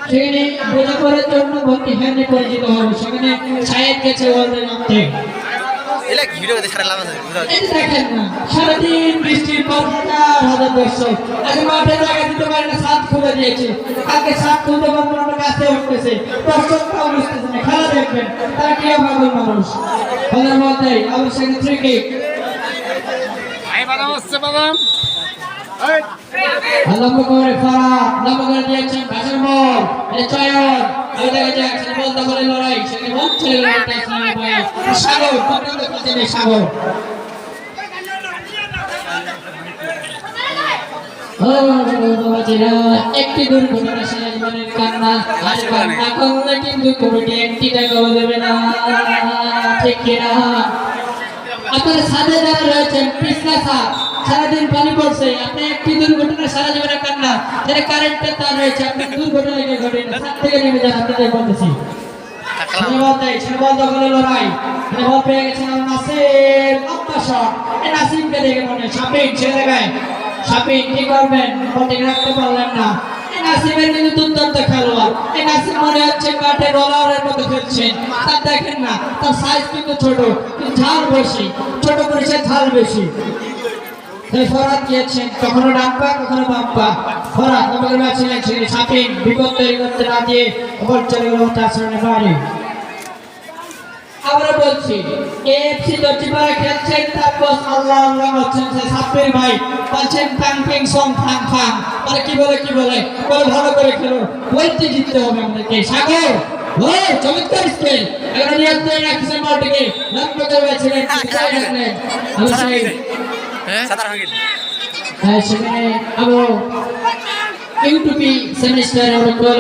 সেখানে বোঝাপড়ার জন্য ভক্তি হ্যান্ডে পরিচিত হবে সেখানে সাহেব গেছে ওদের নামতে দেখেন না সারাদিন বৃষ্টির পর হাজার হাজার দর্শক আজ মাঠে জায়গা দিতে পারে না সাত খুলে দিয়েছে কালকে সাত খুলতে পারবো না কাছে উঠতেছে দর্শকরাও বুঝতেছে না খেলা দেখবেন তারা কি ভাবল মানুষ খেলার মধ্যে আবার সেখানে ক্রিকেট লম্ব করে ফারাদ লম্ব করে দিয়েছেন ভাষণ বল এটা চয়ন এই দেখা যাচ্ছে বল দখলের লড়াই সেখানে বল চলে গেল সাগর পর্যন্ত খেলছেন সাগর একটি দুর্ঘটনা শেষ জীবনের কান্না আর কান্না করলে কিন্তু কমিটি একটি টাকাও দেবে না ঠিক কিনা আপনার সাথে যারা রয়েছেন পিছলা সাপ সারাদিন পানি পড়ছে আপনি একটি দুর্ঘটনা সারা জীবনে কান্না যারা কারেন্টের তার রয়েছে আপনি দুর্ঘটনা ঘটে না সাত থেকে নেমে যান আপনাদের বলতেছি লড়াই বল পেয়ে গেছেন নাসিম আত্মা শট নাসিমকে দেখে মনে সাপিন ছেড়ে গায়ে সাপিন কি করবেন বলতে রাখতে পারলেন না নাসিমের কিন্তু দুর্দান্ত খেলোয়াড় এই নাসিম মনে হচ্ছে মাঠে রোলারের মতো খেলছেন তার দেখেন না তার সাইজ কিন্তু ছোট কিন্তু ঝাল বেশি ছোট করেছে ঝাল বেশি ফরাদ গিয়েছেন কখনো ডান পা কখনো বাম পা ফরাদ নম্বর ম্যাচ ছিলেন সাপিন বিপদ তৈরি করতে না দিয়ে বল চলে গেল তার সামনে বাড়ি আবার বলছি এএফসি দর্জিপাড়া খেলছেন তার বস আল্লাহ আল্লাহ বলছেন সাব্বির ভাই বলছেন ফাং ফিং সং ফাং ফাং মানে কি বলে বলে ভালো করে খেলো বলতে জিততে হবে আমাদেরকে সাগর ও চমৎকার স্কেল এখানে নিয়ন্ত্রণ রাখছেন বলটিকে লম্বা করে ছিলেন বিদায় রাখলেন সাতার ভাঙিল সেখানে আবার ইউটিউবি সেমিস্টার এবং বল